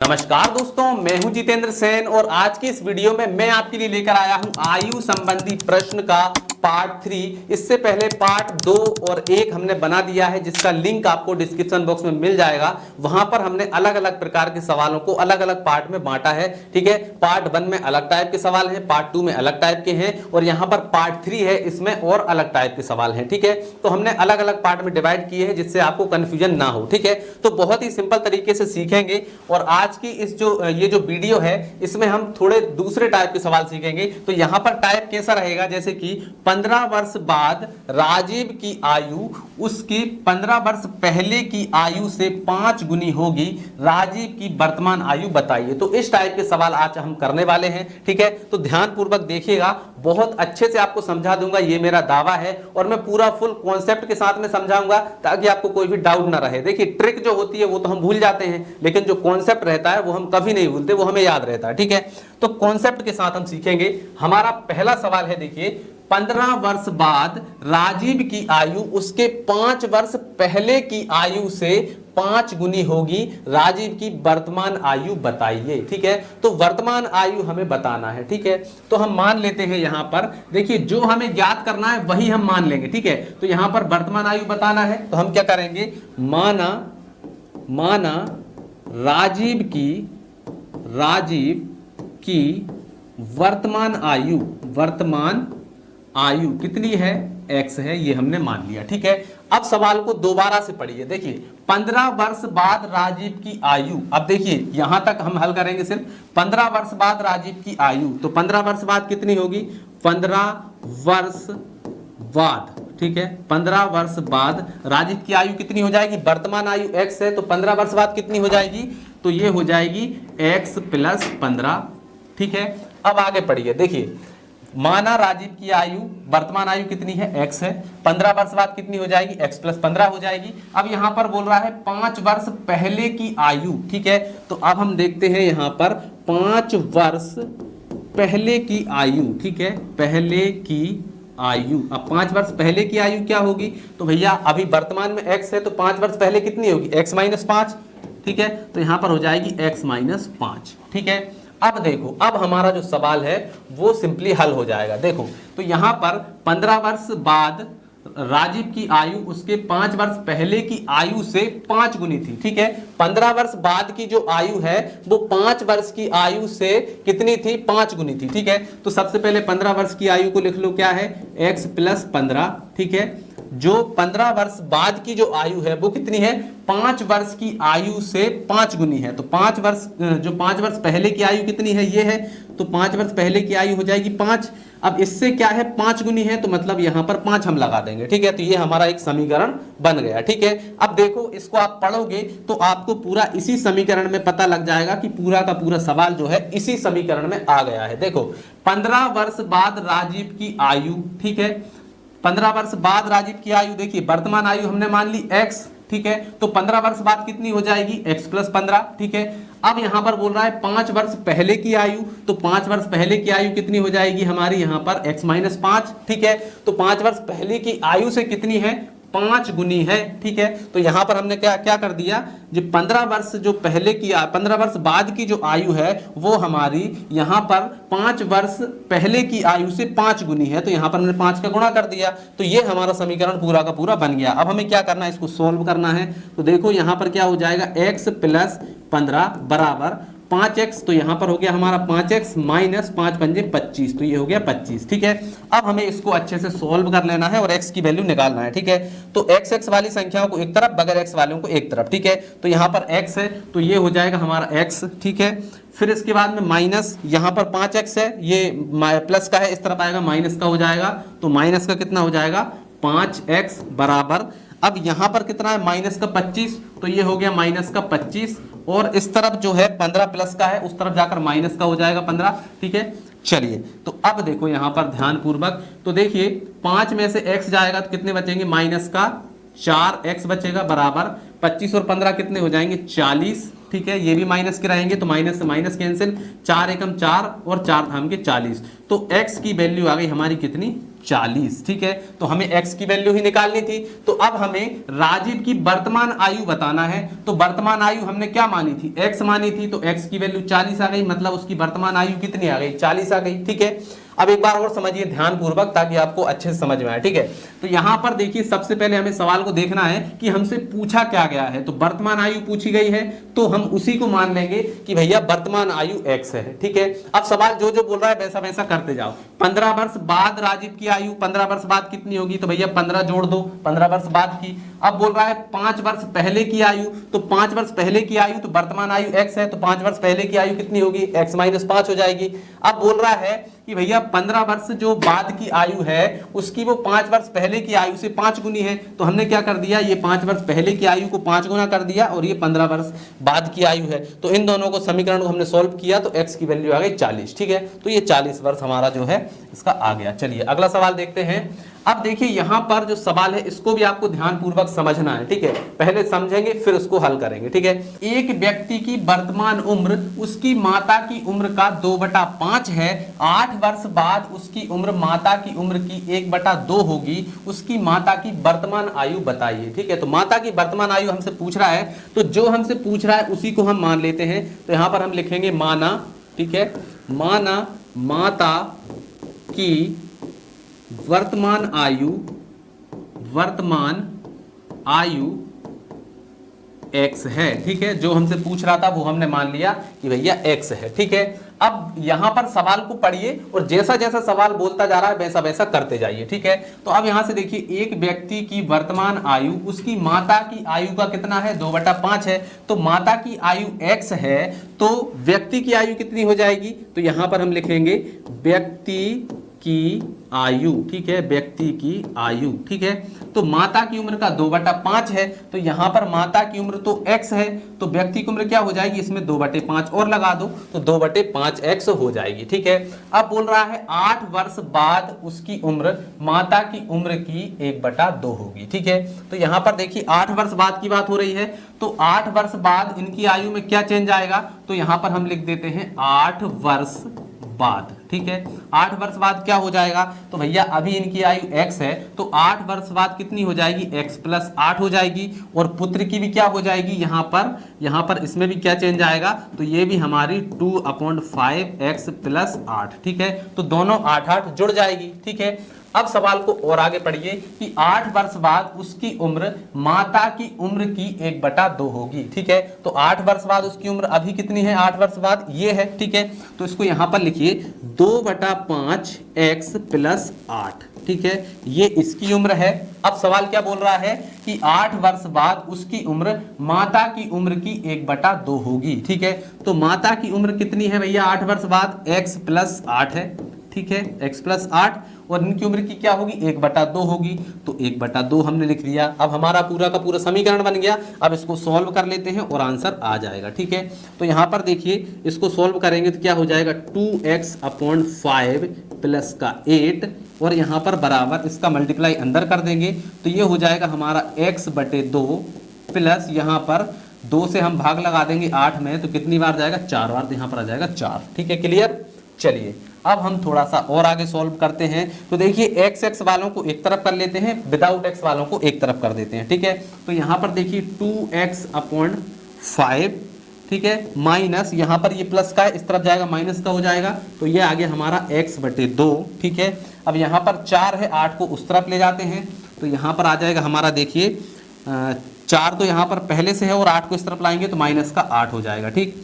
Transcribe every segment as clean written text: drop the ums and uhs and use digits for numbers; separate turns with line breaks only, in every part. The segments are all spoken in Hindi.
नमस्कार दोस्तों, मैं हूं जितेंद्र सेन और आज की इस वीडियो में मैं आपके लिए लेकर आया हूं आयु संबंधी प्रश्न का पार्ट 3। इससे पहले पार्ट 2 और 1 हमने बना दिया है, जिसका लिंक आपको डिस्क्रिप्शन बॉक्स में मिल जाएगा। वहां पर हमने अलग अलग प्रकार के सवालों को अलग अलग पार्ट में बांटा है। ठीक है, पार्ट 1 में अलग टाइप के सवाल हैं, पार्ट 2 में अलग टाइप के हैं और यहाँ पर पार्ट 3 है, इसमें और अलग टाइप के सवाल हैं। ठीक है, तो हमने अलग अलग पार्ट में डिवाइड किए हैं जिससे आपको कंफ्यूजन ना हो। ठीक है, तो बहुत ही सिंपल तरीके से सीखेंगे और आज की इस ये जो वीडियो है इसमें हम थोड़े दूसरे टाइप के सवाल सीखेंगे। तो यहां पर टाइप कैसा रहेगा, जैसे कि 15 वर्ष बाद राजीव की आयु उसकी 15 वर्ष पहले की आयु से 5 गुनी होगी, राजीव की वर्तमान आयु बताइए। तो इस टाइप के सवाल आज हम करने वाले हैं। ठीक है, तो ध्यान पूर्वक देखिएगा, बहुत अच्छे से आपको समझा दूंगा, ये मेरा दावा है और मैं पूरा फुल कॉन्सेप्ट के साथ में समझाऊंगा ताकि आपको कोई भी डाउट ना रहे। देखिए, ट्रिक जो होती है वो तो हम भूल जाते हैं, लेकिन जो कॉन्सेप्ट रहता है वो हम कभी नहीं भूलते, वो हमें याद रहता है। ठीक है, तो कॉन्सेप्ट के साथ हम सीखेंगे। हमारा पहला सवाल है, देखिए, 15 वर्ष बाद राजीव की आयु उसके 5 वर्ष पहले की आयु से 5 गुनी होगी, राजीव की वर्तमान आयु बताइए। ठीक है, तो वर्तमान आयु हमें बताना है। ठीक है, तो हम मान लेते हैं यहां पर, देखिए, जो हमें ज्ञात करना है वही हम मान लेंगे। ठीक है, तो यहां पर वर्तमान आयु बताना है तो हम क्या करेंगे, माना राजीव की वर्तमान आयु कितनी है, x है, ये हमने मान लिया। ठीक है, अब सवाल को दोबारा से पढ़िए। देखिए, 15 वर्ष बाद राजीव की आयु, अब देखिए यहां तक हम हल करेंगे सिर्फ 15 वर्ष बाद राजीव की आयु, तो 15 वर्ष बाद कितनी होगी, 15 वर्ष बाद। ठीक है, 15 वर्ष बाद राजीव की आयु कितनी हो जाएगी, वर्तमान आयु x है, तो 15 वर्ष बाद कितनी हो जाएगी, तो ये हो जाएगी x + 15। ठीक है, अब आगे पढ़िए। देखिए, माना राजीव की आयु वर्तमान आयु कितनी है, x है, 15 वर्ष बाद कितनी हो जाएगी, x + 15 हो जाएगी। अब यहां पर बोल रहा है 5 वर्ष पहले की आयु। ठीक है, तो अब हम देखते हैं यहां पर 5 वर्ष पहले की आयु। ठीक है, पहले की आयु, अब 5 वर्ष पहले की आयु क्या होगी, तो भैया अभी वर्तमान में x है, तो 5 वर्ष पहले कितनी होगी, x - 5। ठीक है, तो यहां पर हो जाएगी x - 5। ठीक है, अब देखो, अब हमारा जो सवाल है वो सिंपली हल हो जाएगा। देखो, तो यहां पर 15 वर्ष बाद राजीव की आयु उसके 5 वर्ष पहले की आयु से 5 गुनी थी। ठीक है, 15 वर्ष बाद की जो आयु है वो 5 वर्ष की आयु से कितनी थी, 5 गुनी थी। ठीक है, तो सबसे पहले 15 वर्ष की आयु को लिख लो, क्या है, x + 15। ठीक है, जो 15 वर्ष बाद की जो आयु है वो कितनी है, 5 वर्ष की आयु से 5 गुनी है। तो 5 वर्ष पहले की आयु कितनी है, ये है, तो 5 वर्ष पहले की आयु हो जाएगी 5। अब इससे क्या है, 5 गुनी है, तो मतलब यहां पर 5 हम लगा देंगे। ठीक है, तो ये हमारा एक समीकरण बन गया। ठीक है, अब देखो, इसको आप पढ़ोगे तो आपको पूरा इसी समीकरण में पता लग जाएगा कि पूरा का पूरा सवाल जो है इसी समीकरण में आ गया है। देखो, 15 वर्ष बाद राजीव की आयु, ठीक है, 15 वर्ष बाद राजीव की आयु, देखिए वर्तमान आयु हमने मान ली x। ठीक है, तो 15 वर्ष बाद कितनी हो जाएगी, x + 15। ठीक है, अब यहां पर बोल रहा है 5 वर्ष पहले की आयु, तो 5 वर्ष पहले की आयु कितनी हो जाएगी हमारी यहां पर x - 5। ठीक है, तो 5 वर्ष पहले की आयु से कितनी है, 5 गुनी है। ठीक है, तो यहां पर हमने क्या कर दिया, जो 15 वर्ष जो पहले की 15 वर्ष बाद की जो आयु है वो हमारी यहां पर 5 वर्ष पहले की आयु से 5 गुनी है, तो यहां पर हमने 5 का गुणा कर दिया, तो ये हमारा समीकरण पूरा का पूरा बन गया। अब हमें क्या करना है, इसको सोल्व करना है। तो देखो यहां पर क्या हो जाएगा, x + 15 बराबर 5x, तो यहां पर हो गया हमारा 5x - 5 × 5 = 25, तो ये हो गया 25। ठीक है, अब हमें इसको अच्छे से सॉल्व कर लेना है और x की वैल्यू निकालना है। ठीक है, तो x वाली संख्याओं को एक तरफ, बगैर x वालों को एक तरफ। ठीक है, तो यहां पर x है, तो ये हो जाएगा हमारा x। ठीक है, फिर इसके बाद में माइनस, यहां पर 5x है, ये प्लस का है, इस तरफ आएगा माइनस का हो जाएगा, तो माइनस का कितना हो जाएगा, 5x बराबर, अब यहां पर कितना है, माइनस का 25, तो ये हो गया माइनस का 25, और इस तरफ जो है 15 प्लस का है, उस तरफ जाकर माइनस का हो जाएगा 15। ठीक है, चलिए, तो अब देखो यहां पर ध्यान पूर्वक, तो देखिए 5 में से x जाएगा तो कितने बचेंगे, माइनस का 4x बचेगा, बराबर 25 और 15 कितने हो जाएंगे, 40। ठीक है, ये भी माइनस के रहेंगे तो माइनस से माइनस कैंसिल, 4 एकम 4 और 4 धाम के 40, तो x की वैल्यू आ गई हमारी कितनी 40। ठीक है, तो हमें x की वैल्यू ही निकालनी थी। तो अब हमें राजीव की वर्तमान आयु बताना है, तो वर्तमान आयु हमने क्या मानी थी, x मानी थी, तो x की वैल्यू 40 आ गई, मतलब उसकी वर्तमान आयु कितनी आ गई 40 आ गई। ठीक है, अब एक बार और समझिए ध्यान पूर्वक ताकि आपको अच्छे से समझ में आए। ठीक है, तो यहां पर देखिए सबसे पहले हमें सवाल को देखना है कि हमसे पूछा क्या गया है, तो वर्तमान आयु पूछी गई है तो हम उसी को मान लेंगे कि भैया वर्तमान आयु x है। ठीक है, अब सवाल जो जो बोल रहा है वैसा वैसा करते जाओ। 15 वर्ष बाद राजीव की आयु, 15 वर्ष बाद कितनी होगी, तो भैया 15 जोड़ दो 15 वर्ष बाद की। अब बोल रहा है 5 वर्ष पहले की आयु, तो 5 वर्ष पहले की आयु तो वर्तमान आयु x है, तो 5 वर्ष पहले की आयु कितनी होगी, x माइनस 5 हो जाएगी। अब बोल रहा है कि भैया 15 वर्ष जो बाद की आयु है उसकी वो 5 वर्ष पहले की आयु से 5 गुनी है, तो हमने क्या कर दिया, ये 5 वर्ष पहले की आयु को 5 गुना कर दिया और ये 15 वर्ष बाद की आयु है, तो इन दोनों को समीकरण को हमने सॉल्व किया तो x की वैल्यू आ गई 40। ठीक है, तो ये 40 वर्ष हमारा जो है इसका आ गया। चलिए अगला सवाल देखते हैं। अब देखिए यहां पर जो सवाल है इसको भी आपको ध्यानपूर्वक समझना है। ठीक है, पहले समझेंगे फिर उसको हल करेंगे। ठीक है, एक व्यक्ति की वर्तमान उम्र उसकी माता की उम्र का 2/5 है, 8 वर्ष बाद उसकी उम्र माता की उम्र की 1/2 होगी, उसकी माता की वर्तमान आयु बताइए। ठीक है, तो माता की वर्तमान आयु हमसे पूछ रहा है, तो जो हमसे पूछ रहा है उसी को हम मान लेते हैं। तो यहां पर हम लिखेंगे माना, ठीक है, माना माता की वर्तमान आयु x है। ठीक है, जो हमसे पूछ रहा था वो हमने मान लिया कि भैया x है। ठीक है, अब यहां पर सवाल को पढ़िए और जैसा जैसा सवाल बोलता जा रहा है वैसा वैसा करते जाइए। ठीक है, तो अब यहां से देखिए एक व्यक्ति की वर्तमान आयु उसकी माता की आयु का कितना है 2/5 है, तो माता की आयु x है, तो व्यक्ति की आयु कितनी हो जाएगी, तो यहां पर हम लिखेंगे व्यक्ति की आयु। ठीक है, व्यक्ति की आयु। ठीक है, तो माता की उम्र का 2/5 है, तो यहां पर माता की उम्र तो x है, तो व्यक्ति की उम्र क्या हो जाएगी, इसमें 2/5 और लगा दो तो 2/5x हो जाएगी। ठीक है, अब बोल रहा है 8 वर्ष बाद उसकी उम्र माता की उम्र की 1/2 होगी। ठीक है, तो यहां पर देखिए 8 वर्ष बाद की बात हो रही है, तो 8 वर्ष बाद इनकी आयु में क्या चेंज आएगा, तो यहां पर हम लिख देते हैं 8 वर्ष बाद। ठीक है, 8 वर्ष बाद क्या हो जाएगा, तो भैया अभी इनकी आयु x है, तो 8 वर्ष बाद कितनी हो जाएगी, x + 8 हो जाएगी, और पुत्र की भी क्या हो जाएगी, यहाँ पर इसमें भी क्या चेंज आएगा, तो ये भी हमारी 2/5x + 8। ठीक है, तो दोनों 8 जुड़ जाएगी। ठीक है, अब सवाल को और आगे पढ़िए कि 8 वर्ष बाद उसकी उम्र माता की उम्र की 1/2 होगी। ठीक है, तो 8 वर्ष बाद उसकी उम्र अभी कितनी है, 8 वर्ष बाद ये है। ठीक है, तो इसको यहां पर लिखिए 2/5x + 8। ठीक है, ये इसकी उम्र है। अब सवाल क्या बोल रहा है कि 8 वर्ष बाद उसकी उम्र माता की उम्र की 1/2 होगी। ठीक है, तो माता की उम्र कितनी है भैया 8 वर्ष बाद, x + 8 है। ठीक है, x + 8, और इनकी उम्र की क्या होगी 1/2 होगी, तो 1/2 हमने लिख लिया। अब हमारा पूरा का पूरा समीकरण बन गया। अब इसको सॉल्व कर लेते हैं और आंसर आ जाएगा। ठीक है, तो यहाँ पर देखिए इसको सॉल्व करेंगे तो क्या हो जाएगा 2x/5 + का 8, और यहाँ पर बराबर इसका मल्टीप्लाई अंदर कर देंगे तो ये हो जाएगा हमारा x/2 प्लस यहाँ पर 2 से हम भाग लगा देंगे 8 में, तो कितनी बार जाएगा 4 बार, तो यहाँ पर आ जाएगा 4। ठीक है, क्लियर। चलिए अब हम थोड़ा सा और आगे सॉल्व करते हैं। तो देखिए x वालों को एक तरफ कर लेते हैं, विदाउट x वालों को एक तरफ कर देते हैं। ठीक है, तो यहाँ पर देखिए 2x/5, ठीक है, माइनस यहाँ पर ये प्लस का है, इस तरफ जाएगा माइनस का हो जाएगा, तो ये आ गया हमारा x/2। ठीक है, अब यहाँ पर 4 है, 8 को उस तरफ ले जाते हैं, तो यहाँ पर आ जाएगा हमारा देखिए 4 तो यहाँ पर पहले से है और 8 को इस तरफ लाएंगे तो माइनस का 8 हो जाएगा। ठीक,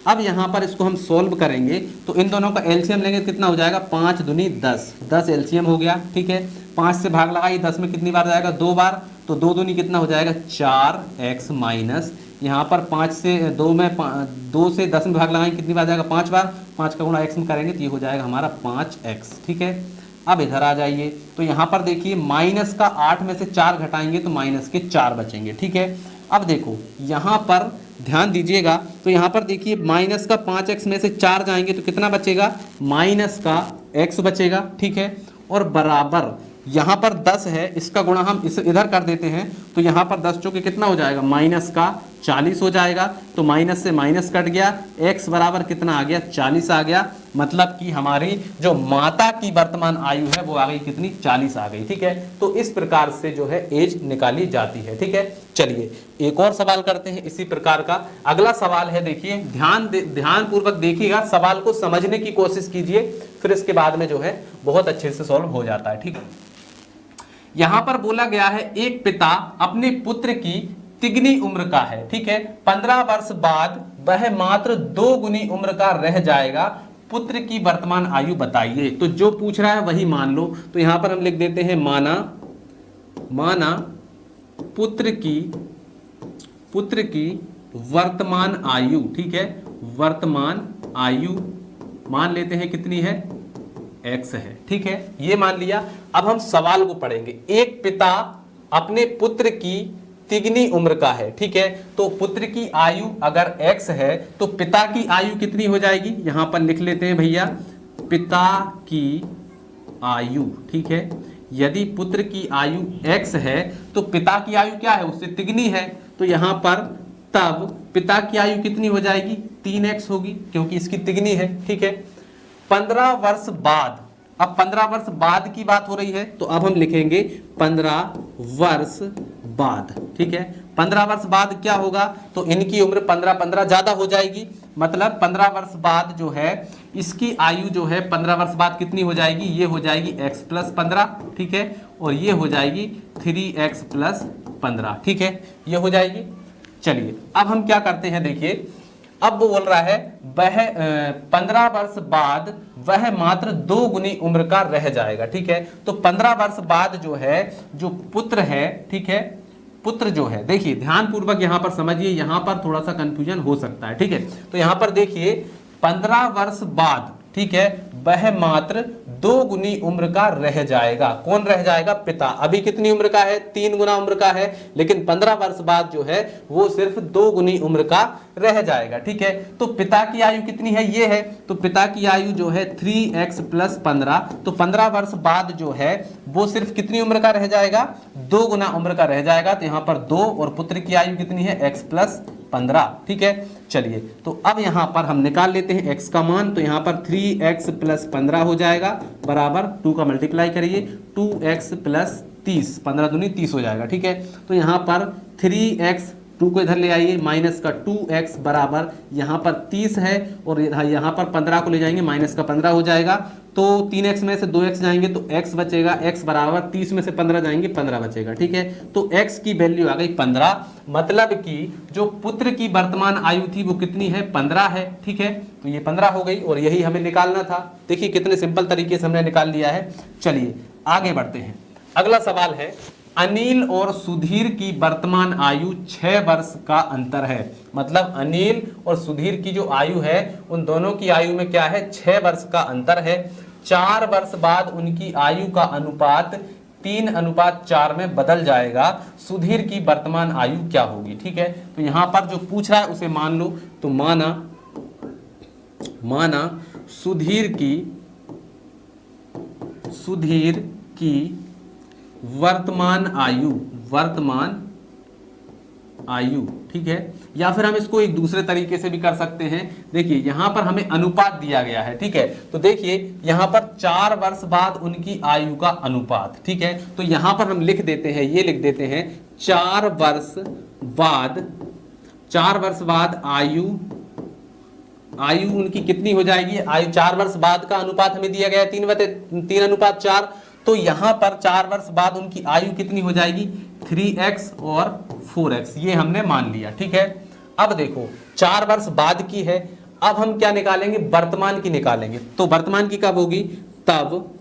अब यहाँ पर इसको हम सोल्व करेंगे तो इन दोनों का एलसीएम लेंगे, कितना हो जाएगा 5 दूनी 10, 10 एलसीएम हो गया। ठीक है, 5 से भाग लगाइए, 10 में कितनी बार जाएगा 2 बार, तो 2 दूनी कितना हो जाएगा 4x माइनस यहाँ पर 5 से 2 में 2 से 10 में भाग लगाएंगे कितनी बार जाएगा 5 बार, 5 का गुणा x में करेंगे तो ये हो जाएगा हमारा 5x। ठीक है, अब इधर आ जाइए तो यहाँ पर देखिए माइनस का 8 में से 4 घटाएंगे तो माइनस के 4 बचेंगे। ठीक है, अब देखो यहाँ पर ध्यान दीजिएगा, तो यहाँ पर देखिए माइनस का 5x में से 4 जाएंगे तो कितना बचेगा, माइनस का x बचेगा। ठीक है, और बराबर यहाँ पर 10 है, इसका गुणा हम इस इधर कर देते हैं तो यहाँ पर 10 चौके कितना हो जाएगा, माइनस का 40 हो जाएगा। तो माइनस से माइनस कट गया, x बराबर कितना आ गया, 40 आ गया। मतलब कि हमारी जो माता की वर्तमान आयु है वो आ गई कितनी, 40 आ गई। ठीक है, तो इस प्रकार से जो है एज निकाली जाती है। ठीक है, चलिए एक और सवाल करते हैं इसी प्रकार का। अगला सवाल है, देखिए ध्यान पूर्वक देखिएगा, सवाल को समझने की कोशिश कीजिए, फिर इसके बाद में जो है बहुत अच्छे से सॉल्व हो जाता है। ठीक है, यहां पर बोला गया है एक पिता अपने पुत्र की तिगनी उम्र का है। ठीक है, 15 वर्ष बाद वह मात्र 2 गुनी उम्र का रह जाएगा, पुत्र की वर्तमान आयु बताइए। तो जो पूछ रहा है वही मान लो। तो यहां पर हम लिख देते हैं माना पुत्र की वर्तमान आयु। ठीक है, वर्तमान आयु मान लेते हैं कितनी है, x है। ठीक है, ये मान लिया। अब हम सवाल को पढ़ेंगे। एक पिता अपने पुत्र की तिगनी उम्र का है। ठीक है, तो पुत्र की आयु अगर x है तो पिता की आयु कितनी हो जाएगी, यहां पर लिख लेते हैं भैया, पिता की आयु। ठीक है, यदि पुत्र की आयु x है तो पिता की आयु क्या है, उससे तिगनी है। तो यहां पर तब पिता की आयु कितनी हो जाएगी, 3x होगी, क्योंकि इसकी तिगनी है। ठीक है, 15 वर्ष बाद, अब 15 वर्ष बाद की बात हो रही है, तो अब हम लिखेंगे 15 वर्ष बाद। ठीक है, 15 वर्ष बाद क्या होगा, तो इनकी उम्र 15 ज्यादा हो जाएगी। मतलब 15 वर्ष बाद जो है इसकी आयु जो है 15 वर्ष बाद कितनी हो जाएगी, ये हो जाएगी x + 15। ठीक है, और ये हो जाएगी 3x + 15। ठीक है, ये हो जाएगी। चलिए अब हम क्या करते हैं, देखिए अब वो बोल रहा है वह 15 वर्ष बाद वह मात्र 2 गुनी उम्र का रह जाएगा। ठीक है, तो 15 वर्ष बाद जो है जो पुत्र है, ठीक है, पुत्र जो है, देखिए ध्यान पूर्वक यहां पर समझिए, यहां पर थोड़ा सा कंफ्यूजन हो सकता है। ठीक है, तो यहां पर देखिए 15 वर्ष बाद, ठीक है, वह मात्र 2 गुनी उम्र का रह जाएगा। कौन रह जाएगा, पिता। अभी कितनी उम्र का है, 3 गुना उम्र का है, लेकिन 15 वर्ष बाद जो है वो सिर्फ 2 गुनी उम्र का रह जाएगा। ठीक है, तो पिता की आयु कितनी है, ये है, तो पिता की आयु जो है 3x + 15। तो 15 वर्ष बाद जो है वो सिर्फ कितनी उम्र का रह जाएगा, 2 गुना उम्र का रह जाएगा। तो यहाँ पर 2 और पुत्र की आयु कितनी है, x + 15। ठीक है, चलिए तो अब यहां पर हम निकाल लेते हैं x का मान। तो यहां पर 3x + 15 हो जाएगा बराबर 2 का मल्टीप्लाई करिए, 2x + 30, 15 दूनी 30 हो जाएगा। ठीक है, तो यहां पर 3x, 2 को इधर ले आइए, माइनस का 2x बराबर यहाँ पर 30 है, और यहाँ पर 15 को ले जाएंगे, माइनस का 15 हो जाएगा। तो 3x में से 2x जाएंगे तो x बचेगा, x बराबर 30 में से 15 जाएंगे, 15 बचेगा। ठीक है, तो x की वैल्यू आ गई 15। मतलब कि जो पुत्र की वर्तमान आयु थी वो कितनी है, 15 है। ठीक है, तो ये 15 हो गई, और यही हमें निकालना था। देखिए कितने सिंपल तरीके से हमने निकाल लिया है। चलिए आगे बढ़ते हैं। अगला सवाल है, अनिल और सुधीर की वर्तमान आयु 6 वर्ष का अंतर है। मतलब अनिल और सुधीर की जो आयु है उन दोनों की आयु में क्या है, 6 वर्ष का अंतर है। 4 वर्ष बाद उनकी आयु का अनुपात 3:4 में बदल जाएगा। सुधीर की वर्तमान आयु क्या होगी। ठीक है, तो यहां पर जो पूछ रहा है उसे मान लो। तो माना सुधीर की वर्तमान आयु, ठीक है, या फिर हम इसको एक दूसरे तरीके से भी कर सकते हैं। देखिए यहां पर हमें अनुपात दिया गया है। ठीक है, तो देखिए यहां पर 4 वर्ष बाद उनकी आयु का अनुपात। ठीक है, तो यहां पर हम लिख देते हैं, ये लिख देते हैं 4 वर्ष बाद आयु उनकी कितनी हो जाएगी। आयु 4 वर्ष बाद का अनुपात हमें दिया गया है 3:4। तो यहां पर 4 वर्ष बाद उनकी आयु कितनी हो जाएगी, 3x और 4x, ये हमने मान लिया। ठीक है, अब देखो 4 वर्ष बाद की है, अब हम क्या निकालेंगे, वर्तमान की निकालेंगे। तो वर्तमान की कब होगी, तब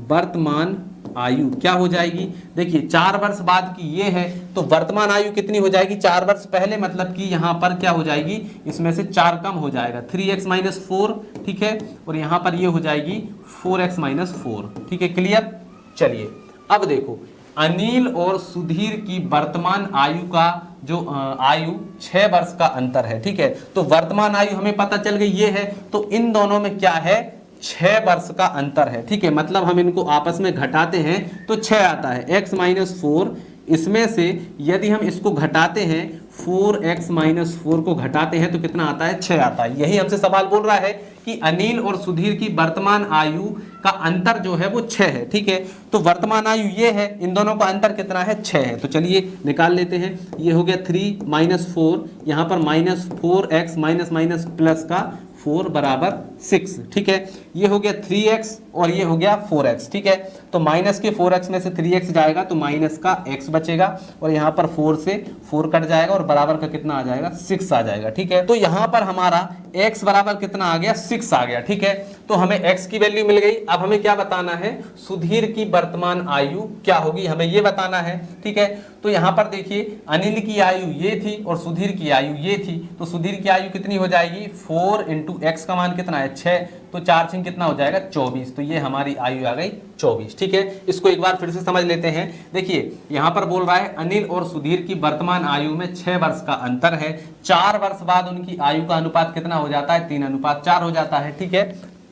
वर्तमान आयु क्या हो जाएगी। देखिए 4 वर्ष बाद की ये है, तो वर्तमान आयु कितनी हो जाएगी, 4 वर्ष पहले, मतलब कि यहां पर क्या हो जाएगी, इसमें से 4 कम हो जाएगा, 3x - 4। ठीक है, और यहां पर ये हो जाएगी 4x - 4। ठीक है, क्लियर। चलिए अब देखो अनिल और सुधीर की वर्तमान आयु का जो आयु 6 वर्ष का अंतर है। ठीक है, तो वर्तमान आयु हमें पता चल गई ये है, तो इन दोनों में क्या है, 6 वर्ष का अंतर है। ठीक है, मतलब हम इनको आपस में घटाते हैं तो 6 आता है, x - 4 इसमें से यदि हम इसको घटाते हैं 4x माइनस 4 को घटाते हैं तो कितना आता है, 6 आता है। यही हमसे सवाल बोल रहा है कि अनिल और सुधीर की वर्तमान आयु का अंतर जो है वो 6 है। ठीक है, तो वर्तमान आयु ये है, इन दोनों का अंतर कितना है, 6 है। तो चलिए निकाल लेते हैं। ये हो गया 3 माइनस 4, यहाँ पर minus 4x minus minus plus का 4 बराबर 6। ठीक है, ये हो गया 3x और ये हो गया 4x। ठीक है, तो माइनस के 4x में से 3x जाएगा तो माइनस का x बचेगा और यहाँ पर 4 से 4 कट जाएगा और बराबर का कितना आ जाएगा, 6 आ जाएगा। ठीक है, तो यहाँ पर हमारा x बराबर कितना आ गया, 6 आ गया। ठीक है, तो हमें x की वैल्यू मिल गई। अब हमें क्या बताना है, सुधीर की वर्तमान आयु क्या होगी, हमें ये बताना है। ठीक है, तो यहाँ पर देखिए अनिल की आयु ये थी और सुधीर की आयु ये थी, तो सुधीर की आयु कितनी हो जाएगी, 4 इंटू एक्स का मान कितना है, 6, तो 4 6 कितना हो जाएगा, 24। तो ये हमारी आयु आ गई 24। ठीक है, इसको एक बार फिर से समझ लेते हैं। देखिए यहाँ पर बोल रहा है अनिल और सुधीर की वर्तमान आयु में 6 वर्ष का अंतर है। 4 वर्ष बाद उनकी आयु का अनुपात कितना हो जाता है, 3:4 हो जाता है। ठीक है,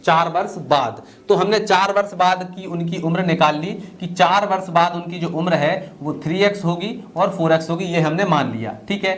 4 वर्ष बाद, तो हमने 4 वर्ष बाद की उनकी उम्र निकाल ली कि 4 वर्ष बाद उनकी जो उम्र है वो 3x होगी और 4x होगी, ये हमने मान लिया। ठीक है,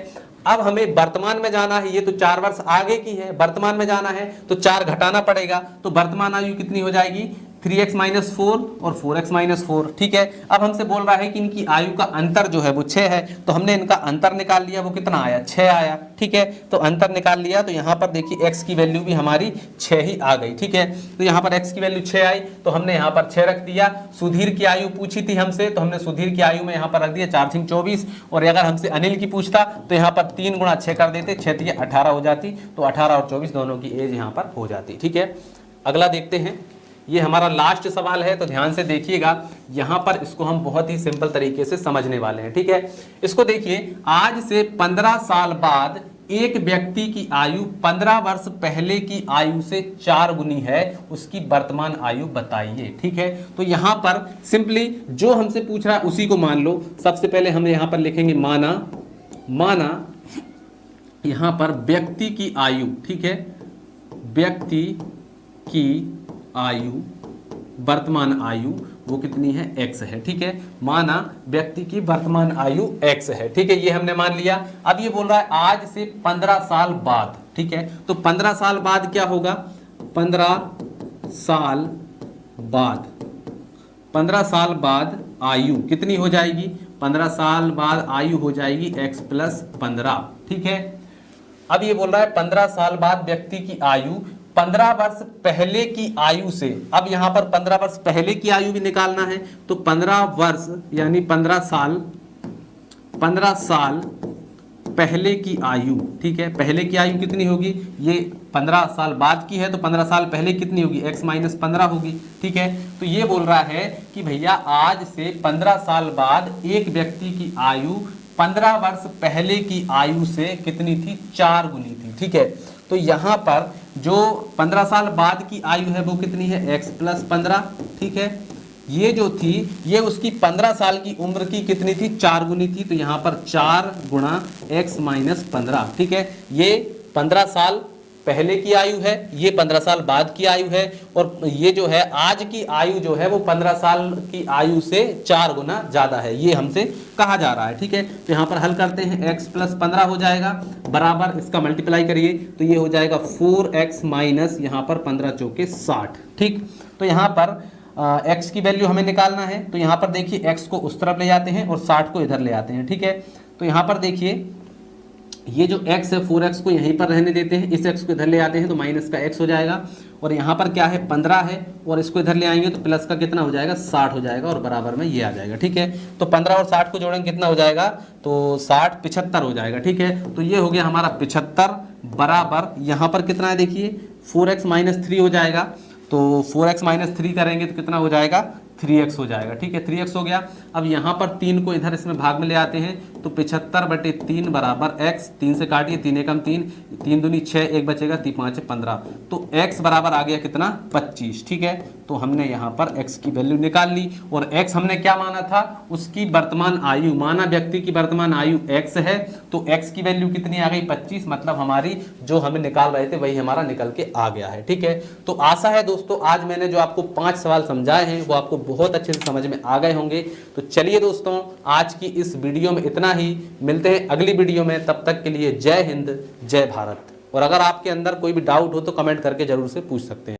अब हमें वर्तमान में जाना है, ये तो 4 वर्ष आगे की है, वर्तमान में जाना है तो 4 घटाना पड़ेगा, तो वर्तमान आयु कितनी हो जाएगी, 3x माइनस 4 और 4x माइनस 4। ठीक है, अब हमसे बोल रहा है कि इनकी आयु का अंतर जो है वो 6 है, तो हमने इनका अंतर निकाल लिया, वो कितना आया, 6 आया। ठीक है, तो अंतर निकाल लिया, तो यहाँ पर देखिए x की वैल्यू भी हमारी 6 ही आ गई। ठीक है, तो यहाँ पर x की वैल्यू 6 आई, तो हमने यहाँ पर 6 रख दिया। सुधीर की आयु पूछी थी हमसे, तो हमने सुधीर की आयु में यहाँ पर रख दिया 4 6 24, और अगर हमसे अनिल की पूछता तो यहाँ पर 3 गुणा 6 कर देते, 6 3 18 हो जाती, तो 18 और 24 दोनों की एज यहाँ पर हो जाती। ठीक है, अगला देखते हैं, ये हमारा लास्ट सवाल है, तो ध्यान से देखिएगा। यहाँ पर इसको हम बहुत ही सिंपल तरीके से समझने वाले हैं। ठीक है, इसको देखिए, आज से 15 साल बाद एक व्यक्ति की आयु 15 वर्ष पहले की आयु से 4 गुनी है, उसकी वर्तमान आयु बताइए। ठीक है, तो यहाँ पर सिंपली जो हमसे पूछ रहा है उसी को मान लो। सबसे पहले हम यहाँ पर लिखेंगे माना यहाँ पर व्यक्ति की आयु, ठीक है, व्यक्ति की आयु, वर्तमान आयु वो कितनी है, x है। ठीक है, माना व्यक्ति की वर्तमान आयु x है। ठीक है, ये हमने मान लिया। अब ये बोल रहा है आज से 15 साल बाद। ठीक है, तो 15 साल बाद क्या होगा, 15 साल बाद आयु कितनी हो जाएगी, 15 साल बाद आयु हो जाएगी x प्लस 15। ठीक है, अब ये बोल रहा है 15 साल बाद व्यक्ति की आयु 15 वर्ष पहले की आयु से, अब यहाँ पर 15 वर्ष पहले की आयु भी निकालना है, तो 15 वर्ष यानी 15 साल पहले की आयु। ठीक है, पहले की आयु कितनी होगी, ये 15 साल बाद की है, तो 15 साल पहले कितनी होगी, x माइनस 15 होगी। ठीक है, तो ये बोल रहा है कि भैया आज से 15 साल बाद एक व्यक्ति की आयु 15 वर्ष पहले की आयु से कितनी थी, 4 गुनी थी। ठीक है, तो यहाँ पर जो 15 साल बाद की आयु है वो कितनी है, x प्लस 15। ठीक है, ये जो थी ये उसकी 15 साल की उम्र की कितनी थी, 4 गुनी थी, तो यहाँ पर 4 गुणा x माइनस 15। ठीक है, ये 15 साल पहले की आयु है, ये 15 साल बाद की आयु है, और ये जो है आज की आयु जो है वो 15 साल की आयु से 4 गुना ज़्यादा है, ये हमसे कहा जा रहा है। ठीक है, तो यहाँ पर हल करते हैं, x प्लस 15 हो जाएगा बराबर, इसका मल्टीप्लाई करिए तो ये हो जाएगा 4x माइनस यहाँ पर 15 चौके 60। ठीक, तो यहाँ पर x की वैल्यू हमें निकालना है, तो यहाँ पर देखिए x को उस तरफ ले जाते हैं और 60 को इधर ले आते हैं। ठीक है, तो यहाँ पर देखिए ये जो x है 4x को यहीं पर रहने देते हैं, इस x को इधर ले आते हैं तो माइनस का x हो जाएगा, और यहाँ पर क्या है 15 है और इसको इधर ले आएंगे तो प्लस का कितना हो जाएगा, 60 हो जाएगा, और बराबर में ये आ जाएगा। ठीक है, तो 15 और 60 को जोड़ेंगे कितना हो जाएगा, तो 60 75 हो जाएगा। ठीक है, तो ये हो गया हमारा 75 बराबर, यहाँ पर कितना है देखिए 4x माइनस 3 हो जाएगा, तो 4x माइनस 3 करेंगे तो कितना हो जाएगा, 3x हो जाएगा। ठीक है, 3x हो गया। अब यहाँ पर 3 को इधर इसमें भाग में ले आते हैं, तो 75/3 बराबर x, 3 से काटिए, 3 एकम 3, 3 दूनी 6, 1 बचेगा, 3 5 15, तो x बराबर आ गया कितना 25। ठीक है, तो हमने यहाँ पर x की वैल्यू निकाल ली और x हमने क्या माना था, उसकी वर्तमान आयु माना, व्यक्ति की वर्तमान आयु x है, तो x की वैल्यू कितनी आ गई 25, मतलब हमारी जो हमें निकाल रहे थे वही हमारा निकल के आ गया है। ठीक है, तो आशा है दोस्तों आज मैंने जो आपको 5 सवाल समझाए हैं वो आपको बहुत अच्छे से समझ में आ गए होंगे। तो चलिए दोस्तों आज की इस वीडियो में इतना ही, मिलते हैं अगली वीडियो में, तब तक के लिए जय हिंद जय भारत। और अगर आपके अंदर कोई भी डाउट हो तो कमेंट करके जरूर से पूछ सकते हैं।